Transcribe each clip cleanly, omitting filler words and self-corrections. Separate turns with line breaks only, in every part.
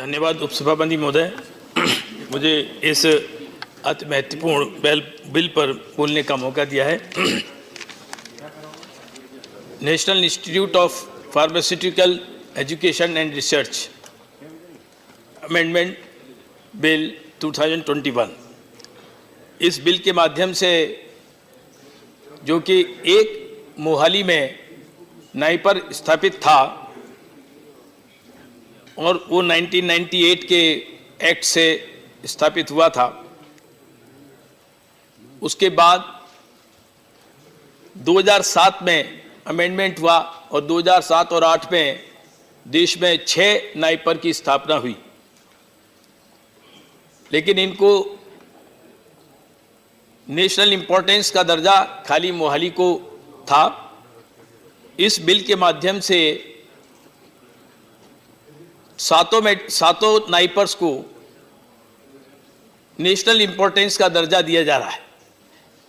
धन्यवाद उपसभापति महोदय। मुझे इस अति महत्वपूर्ण बिल पर बोलने का मौका दिया है। National institute of pharmaceutical education and research amendment bill 2021, इस बिल के माध्यम से जो कि एक मोहाली में नाइपर स्थापित था और वो 1998 के एक्ट से स्थापित हुआ था, उसके बाद 2007 में अमेंडमेंट हुआ और 2007 और 2008 में देश में 6 नाइपर की स्थापना हुई। लेकिन इनको नेशनल इंपॉर्टेंस का दर्जा खाली मोहाली को था। इस बिल के माध्यम से सातों नाइपर्स को नेशनल इंपॉर्टेंस का दर्जा दिया जा रहा है।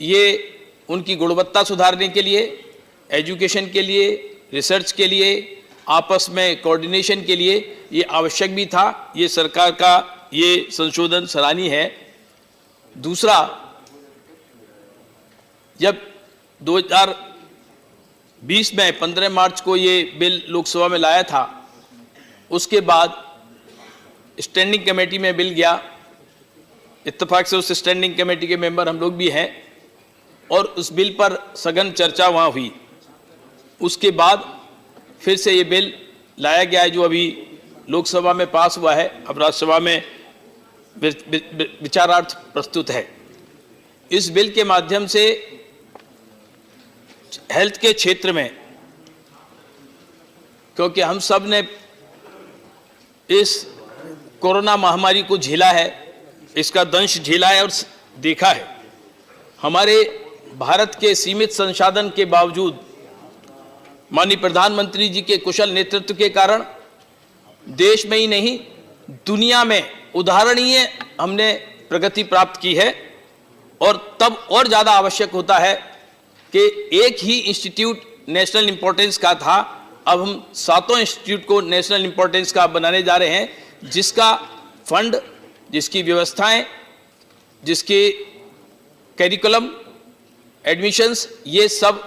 ये उनकी गुणवत्ता सुधारने के लिए, एजुकेशन के लिए, रिसर्च के लिए, आपस में कोऑर्डिनेशन के लिए ये आवश्यक भी था। ये सरकार का ये संशोधन सराहनीय है। दूसरा, जब 2020 में 15 मार्च को ये बिल लोकसभा में लाया था, उसके बाद स्टैंडिंग कमेटी में बिल गया। इत्तेफाक से उस स्टैंडिंग कमेटी के मेंबर हम लोग भी हैं और उस बिल पर सघन चर्चा वहाँ हुई। उसके बाद फिर से ये बिल लाया गया है जो अभी लोकसभा में पास हुआ है, अब राज्यसभा में विचारार्थ प्रस्तुत है। इस बिल के माध्यम से हेल्थ के क्षेत्र में, क्योंकि हम सब ने इस कोरोना महामारी को झेला है, इसका दंश झेला है और देखा है। हमारे भारत के सीमित संसाधन के बावजूद माननीय प्रधानमंत्री जी के कुशल नेतृत्व के कारण देश में ही नहीं दुनिया में उदाहरणीय हमने प्रगति प्राप्त की है। और तब और ज़्यादा आवश्यक होता है कि एक ही इंस्टीट्यूट नेशनल इंपॉर्टेंस का था, अब हम सातों इंस्टीट्यूट को नेशनल इंपॉर्टेंस का बनाने जा रहे हैं, जिसका फंड, जिसकी व्यवस्थाएं, जिसके करिकुलम, एडमिशंस, ये सब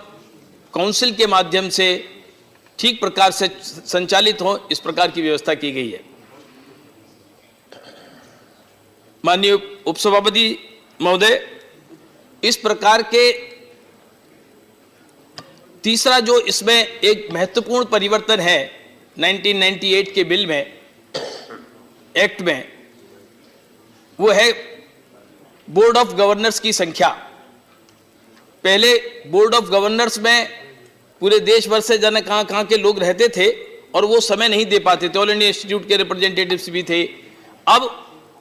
काउंसिल के माध्यम से ठीक प्रकार से संचालित हो, इस प्रकार की व्यवस्था की गई है। माननीय उपसभापति महोदय, इस प्रकार के तीसरा जो इसमें एक महत्वपूर्ण परिवर्तन है 1998 के बिल में, एक्ट में, वो है बोर्ड ऑफ गवर्नर्स की संख्या। पहले बोर्ड ऑफ गवर्नर्स में पूरे देश भर से जाने कहाँ के लोग रहते थे और वो समय नहीं दे पाते थे, ऑल इंडिया इंस्टीट्यूट के रिप्रेजेंटेटिव्स भी थे। अब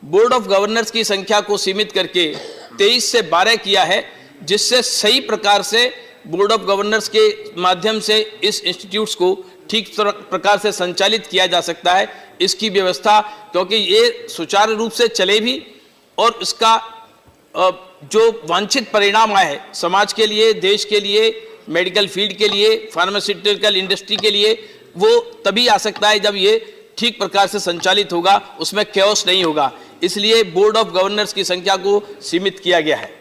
बोर्ड ऑफ गवर्नर्स की संख्या को सीमित करके 23 से 12 किया है, जिससे सही प्रकार से बोर्ड ऑफ गवर्नर्स के माध्यम से इस इंस्टीट्यूट्स को ठीक प्रकार से संचालित किया जा सकता है। इसकी व्यवस्था, क्योंकि ये सुचारू रूप से चले भी और इसका जो वांछित परिणाम आए समाज के लिए, देश के लिए, मेडिकल फील्ड के लिए, फार्मास्यूटिकल इंडस्ट्री के लिए, वो तभी आ सकता है जब ये ठीक प्रकार से संचालित होगा, उसमें कैओस नहीं होगा। इसलिए बोर्ड ऑफ गवर्नर्स की संख्या को सीमित किया गया है।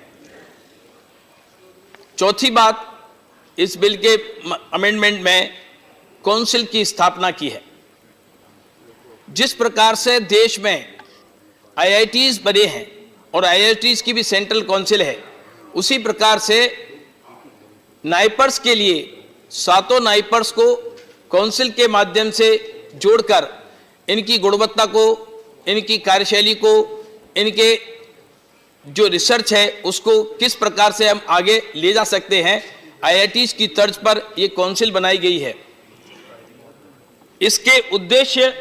चौथी बात, इस बिल के अमेंडमेंट में काउंसिल की स्थापना की है। जिस प्रकार से देश में आईआईटीज बने हैं और आईआईटीज की भी सेंट्रल काउंसिल है, उसी प्रकार से नाइपर्स के लिए सातों नाइपर्स को काउंसिल के माध्यम से जोड़कर इनकी गुणवत्ता को, इनकी कार्यशैली को, इनके जो रिसर्च है उसको किस प्रकार से हम आगे ले जा सकते हैं, आईआईटीज की तर्ज पर ये काउंसिल बनाई गई है। इसके उद्देश्य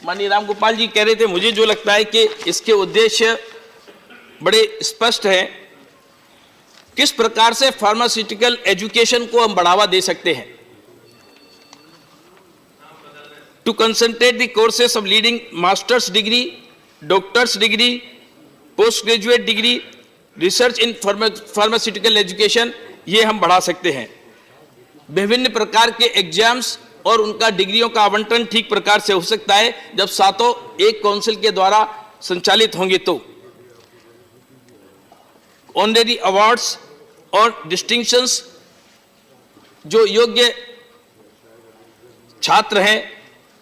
माननीय रामगोपाल जी कह रहे थे, मुझे जो लगता है कि इसके उद्देश्य बड़े स्पष्ट हैं। किस प्रकार से फार्मास्यूटिकल एजुकेशन को हम बढ़ावा दे सकते हैं। To concentrate the courses of leading master's degree, doctor's degree, post graduate degree, research in pharmaceutical education, ये हम बढ़ा सकते हैं। विभिन्न प्रकार के एग्जाम्स और उनका डिग्रियों का आवंटन ठीक प्रकार से हो सकता है जब सातों एक काउंसिल के द्वारा संचालित होंगे। तो ऑनरेरी अवार्ड्स और डिस्टिंक्शंस जो योग्य छात्र हैं,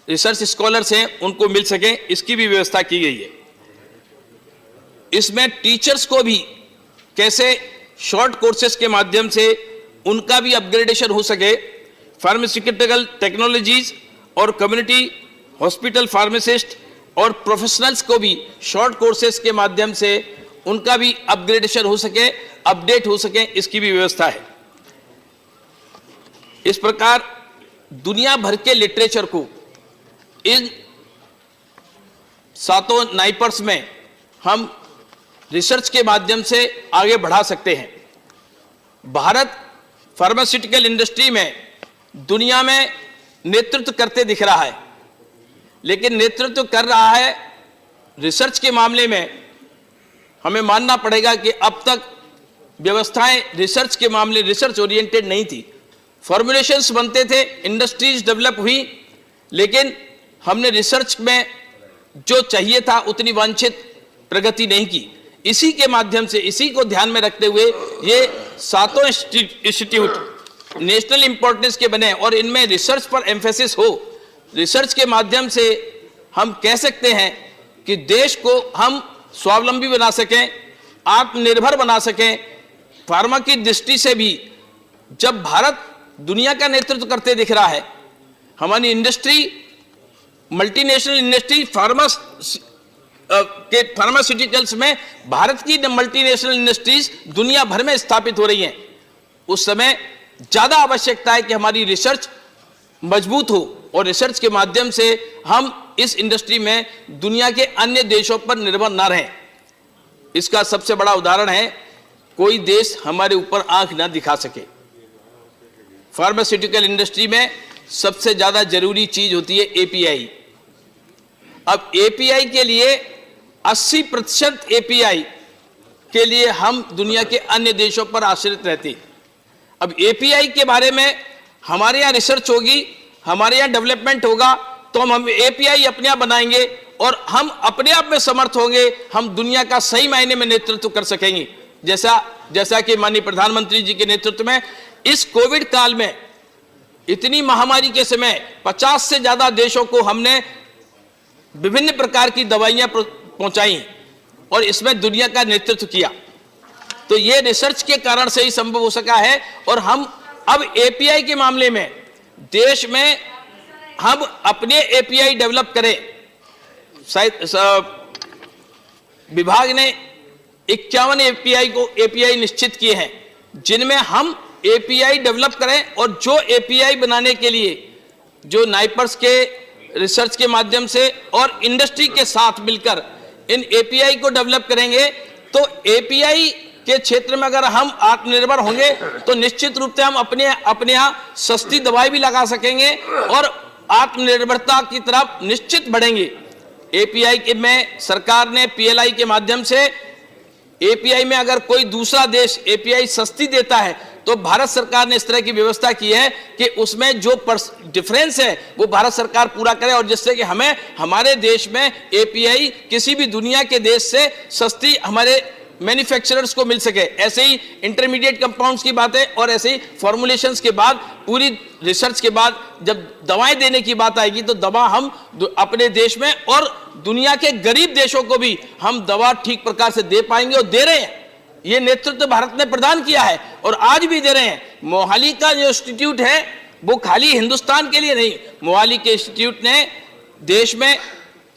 रिसर्च स्कॉलर्स हैं, उनको मिल सके, इसकी भी व्यवस्था की गई है। इसमें टीचर्स को भी कैसे शॉर्ट कोर्सेज के माध्यम से उनका भी अपग्रेडेशन हो सके, फार्मास्यूटिकल टेक्नोलॉजीज और कम्युनिटी हॉस्पिटल फार्मासिस्ट और प्रोफेशनल्स को भी शॉर्ट कोर्सेज के माध्यम से उनका भी अपग्रेडेशन हो सके, अपडेट हो सके, इसकी भी व्यवस्था है। इस प्रकार दुनिया भर के लिटरेचर को इन सातों नाइपर्स में हम रिसर्च के माध्यम से आगे बढ़ा सकते हैं। भारत फार्मास्यूटिकल इंडस्ट्री में दुनिया में नेतृत्व करते दिख रहा है, लेकिन नेतृत्व कर रहा है रिसर्च के मामले में। हमें मानना पड़ेगा कि अब तक व्यवस्थाएं रिसर्च के मामले रिसर्च ओरिएंटेड नहीं थी। फॉर्मुलेशंस बनते थे, इंडस्ट्रीज डेवलप हुई, लेकिन हमने रिसर्च में जो चाहिए था उतनी वांछित प्रगति नहीं की। इसी के माध्यम से, इसी को ध्यान में रखते हुए ये सातों इंस्टीट्यूट नेशनल इंपॉर्टेंस के बने और इनमें रिसर्च पर एम्फेसिस हो। रिसर्च के माध्यम से हम कह सकते हैं कि देश को हम स्वावलंबी बना सकें, आत्मनिर्भर बना सकें। फार्मा की दृष्टि से भी जब भारत दुनिया का नेतृत्व करते दिख रहा है, हमारी इंडस्ट्री, मल्टीनेशनल इंडस्ट्री फार्मास्यूटिकल्स में भारत की मल्टीनेशनल इंडस्ट्रीज दुनिया भर में स्थापित हो रही हैं, उस समय ज्यादा आवश्यकता है कि हमारी रिसर्च मजबूत हो और रिसर्च के माध्यम से हम इस इंडस्ट्री में दुनिया के अन्य देशों पर निर्भर ना रहें। इसका सबसे बड़ा उदाहरण है, कोई देश हमारे ऊपर आंख ना दिखा सके। फार्मास्यूटिकल इंडस्ट्री में सबसे ज्यादा जरूरी चीज होती है एपीआई। अब एपीआई के लिए 80% एपीआई के लिए हम दुनिया के अन्य देशों पर आश्रित रहते हैं। अब एपीआई के बारे में हमारे यहाँ रिसर्च होगी, हमारे यहाँ डेवलपमेंट होगा, तो हम एपीआई अपने आप बनाएंगे और हम अपने आप में समर्थ होंगे, हम दुनिया का सही मायने में नेतृत्व कर सकेंगे। जैसा कि माननीय प्रधानमंत्री जी के नेतृत्व में इस कोविड काल में, इतनी महामारी के समय 50 से ज्यादा देशों को हमने विभिन्न प्रकार की दवाइयां पहुंचाई और इसमें दुनिया का नेतृत्व किया। तो ये रिसर्च के कारण से ही संभव हो सका है। और हम अब एपीआई के मामले में देश में हम अपने एपीआई डेवलप करें। विभाग ने 51 एपीआई निश्चित किए हैं, जिनमें हम एपीआई डेवलप करें और जो एपीआई बनाने के लिए जो नाइपर्स के रिसर्च के माध्यम से और इंडस्ट्री के साथ मिलकर इन एपीआई को डेवलप करेंगे, तो एपीआई के क्षेत्र में अगर हम आत्मनिर्भर होंगे तो निश्चित रूप से हम अपने यहाँ सस्ती दवाई भी लगा सकेंगे और आत्मनिर्भरता की तरफ निश्चित बढ़ेंगे। एपीआई के में सरकार ने पीएलआई के माध्यम से एपीआई में अगर कोई दूसरा देश एपीआई सस्ती देता है तो भारत सरकार ने इस तरह की व्यवस्था की है कि उसमें जो डिफरेंस है वो भारत सरकार पूरा करे और जिससे कि हमें हमारे देश में एपीआई किसी भी दुनिया के देश से सस्ती हमारे मैन्युफैक्चरर्स को मिल सके। ऐसे ही इंटरमीडिएट कंपाउंड्स की बात है और ऐसे ही फॉर्मुलेशंस के बाद पूरी रिसर्च के बाद जब दवाएं देने की बात आएगी तो दवा हम अपने देश में और दुनिया के गरीब देशों को भी हम दवा ठीक प्रकार से दे पाएंगे और दे रहे हैं। ये नेतृत्व भारत ने प्रदान किया है और आज भी दे रहे हैं। मोहाली का जो इंस्टीट्यूट है वो खाली हिंदुस्तान के लिए नहीं, मोहाली के इंस्टीट्यूट ने देश में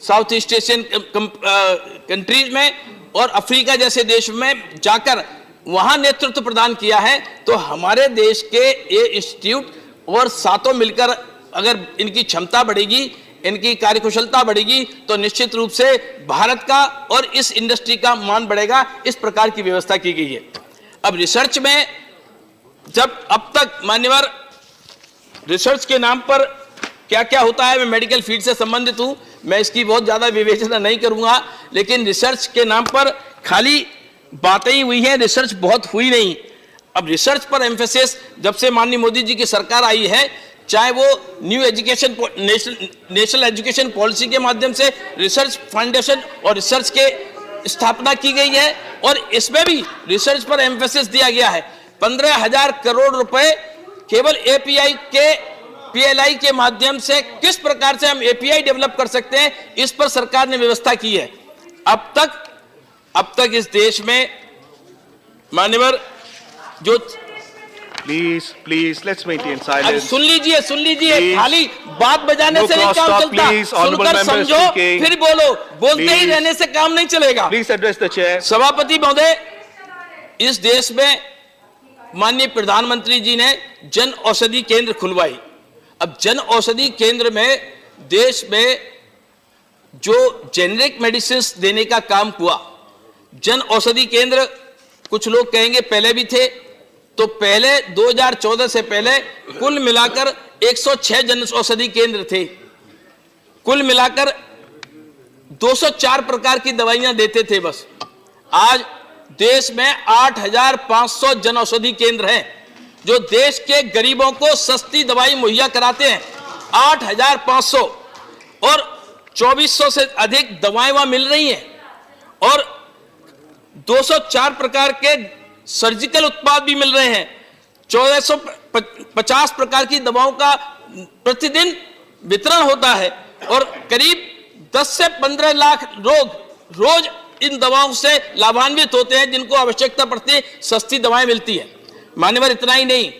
साउथ ईस्ट एशियन कंट्रीज में और अफ्रीका जैसे देश में जाकर वहां नेतृत्व प्रदान किया है। तो हमारे देश के ये इंस्टीट्यूट और सातों मिलकर अगर इनकी क्षमता बढ़ेगी, इनकी कार्यकुशलता बढ़ेगी तो निश्चित रूप से भारत का और इस इंडस्ट्री का मान बढ़ेगा। इस प्रकार की व्यवस्था की गई है। अब रिसर्च में जब अब तक मान्यवर रिसर्च के नाम पर क्या क्या होता है, मैं मेडिकल फील्ड से संबंधित हूं, मैं इसकी बहुत ज्यादा विवेचना नहीं करूंगा, लेकिन रिसर्च के नाम पर खाली बातें ही हुई हैं, रिसर्च बहुत हुई नहीं। अब रिसर्च पर एम्फेसिस जब से माननीय मोदी जी की सरकार आई है चाहे वो new education national education policy के माध्यम से रिसर्च फाउंडेशन और रिसर्च के स्थापना की गई है, और इसमें भी रिसर्च पर एम्फेसिस दिया गया है। 15,000 करोड़ रुपए केवल एपीआई के पीएलआई के माध्यम से किस प्रकार से हम एपीआई डेवलप कर सकते हैं, इस पर सरकार ने व्यवस्था की है। अब तक इस देश में मान्यवर जो
Please, let's maintain
अब
silence.
सुन लीजिए
Please.
खाली बात बजाने
No
से नहीं
cross
काम
talk,
चलता,
please. Honorable
सुनकर
member
समझो
speaking.
फिर बोलो, बोलते ही
Please.
रहने से काम नहीं चलेगा।
Please address the chair.
सभापति महोदय, इस देश में माननीय प्रधानमंत्री जी ने जन औषधि केंद्र खुलवाई। अब जन औषधि केंद्र में देश में जो जेनरिक मेडिसिन देने का काम हुआ, जन औषधि केंद्र कुछ लोग कहेंगे पहले भी थे, तो पहले 2014 से पहले कुल मिलाकर 106 जन औषधि केंद्र थे। कुल मिलाकर 204 प्रकार की दवाइयां देते थे बस। आज देश में 8,500 जन औषधि केंद्र हैं जो देश के गरीबों को सस्ती दवाई मुहैया कराते हैं। 8,500 और 2,400 से अधिक दवाएं वहां मिल रही हैं, और 204 प्रकार के सर्जिकल उत्पाद भी मिल रहे हैं। 1450 प्रकार की दवाओं का प्रतिदिन वितरण होता है, और करीब 10 से 15 लाख लोग रोज इन दवाओं से लाभान्वित होते हैं, जिनको आवश्यकता पड़ती है, सस्ती दवाएं मिलती है। मान्यवर, इतना ही नहीं,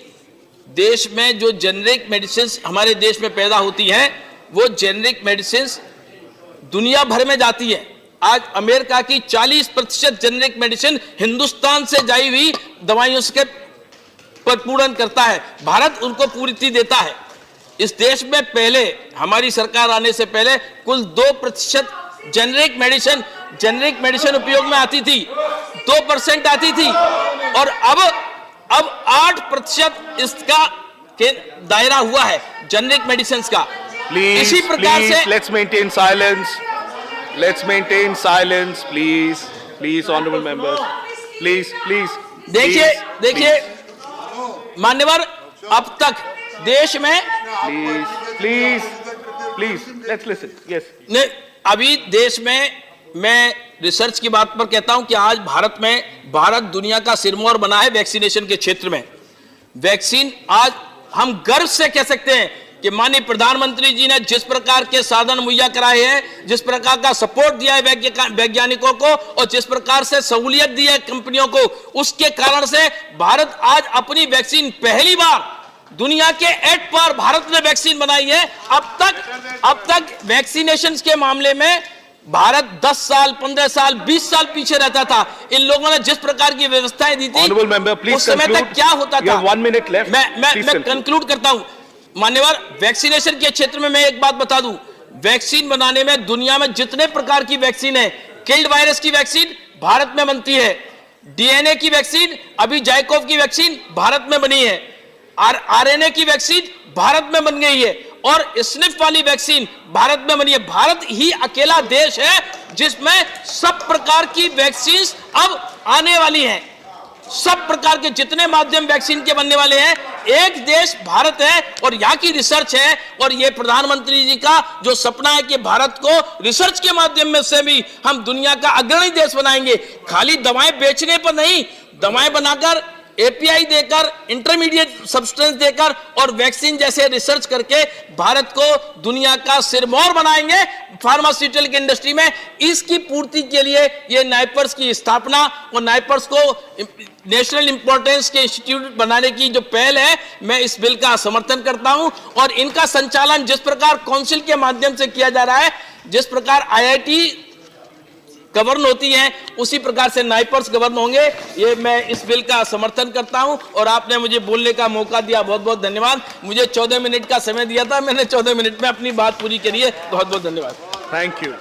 देश में जो जेनरिक मेडिसिन हमारे देश में पैदा होती हैं, वो जेनरिक मेडिसिन दुनिया भर में जाती है। आज अमेरिका की 40% जेनरिक मेडिसिन हिंदुस्तान से जाई हुई दवाइयों के पर पूर्ण करता है। भारत उनको पूर्ति देता है। इस देश में पहले हमारी सरकार आने से पहले कुल 2% जेनरिक मेडिसिन उपयोग में आती थी, 2% आती थी, और अब 8% इसका दायरा हुआ है जेनरिक मेडिसिन का। इसी प्रकार से
let's maintain silence. Let's maintain silence, please. Please, honorable members. Please.
देखिए मान्यवर, अब तक देश में
Please. Let's listen. Yes.
अभी देश में मैं रिसर्च की बात पर कहता हूं कि आज भारत दुनिया का सिरमौर बना है वैक्सीनेशन के क्षेत्र में। वैक्सीन आज हम गर्व से कह सकते हैं कि माननीय प्रधानमंत्री जी ने जिस प्रकार के साधन मुहैया कराए हैं, जिस प्रकार का सपोर्ट दिया है वैज्ञानिकों को, और जिस प्रकार से सहूलियत दी है कंपनियों को, उसके कारण से भारत आज अपनी वैक्सीन पहली बार दुनिया के 8 बार भारत ने वैक्सीन बनाई है। अब तक वैक्सीनेशन के मामले में भारत 10 साल, 15 साल, 20 साल पीछे रहता था। इन लोगों ने जिस प्रकार की व्यवस्थाएं दी थी, उस समय तक क्या होता था?
1 minute left.
मैं कंक्लूड करता हूं मान्यवर। वैक्सीनेशन के क्षेत्र में मैं एक बात बता दूं, वैक्सीन बनाने में दुनिया में जितने प्रकार की वैक्सीन है, किल्ड वायरस की वैक्सीन भारत में बनती है, डीएनए की वैक्सीन, अभी जाइकोव की वैक्सीन भारत में बनी है, आरएनए की वैक्सीन भारत में बन गई है, और स्निफ वाली वैक्सीन भारत में बनी है। भारत ही अकेला देश है जिसमें सब प्रकार की वैक्सीन अब आने वाली हैं। सब प्रकार के जितने माध्यम वैक्सीन के बनने वाले हैं, एक देश भारत है, और यहाँ की रिसर्च है। और ये प्रधानमंत्री जी का जो सपना है कि भारत को रिसर्च के माध्यम में से भी हम दुनिया का अग्रणी देश बनाएंगे। खाली दवाएं बेचने पर नहीं, दवाएं बनाकर, एपीआई देकर, इंटरमीडिएट सब्सटेंस देकर और वैक्सीन जैसे रिसर्च करके भारत को दुनिया का सिरमौर बनाएंगे फार्मास्यूटिकल इंडस्ट्री में। इसकी पूर्ति के लिए ये नाइपर्स की स्थापना और नाइपर्स को नेशनल इंपॉर्टेंस के इंस्टीट्यूट बनाने की जो पहल है, मैं इस बिल का समर्थन करता हूं। और इनका संचालन जिस प्रकार काउंसिल के माध्यम से किया जा रहा है, जिस प्रकार आईआईटी गवर्न होती हैं, उसी प्रकार से नाइपर्स गवर्न होंगे। ये मैं इस बिल का समर्थन करता हूं, और आपने मुझे बोलने का मौका दिया, बहुत बहुत धन्यवाद। मुझे 14 मिनट का समय दिया था, मैंने 14 मिनट में अपनी बात पूरी करी है। बहुत बहुत धन्यवाद।
Thank you.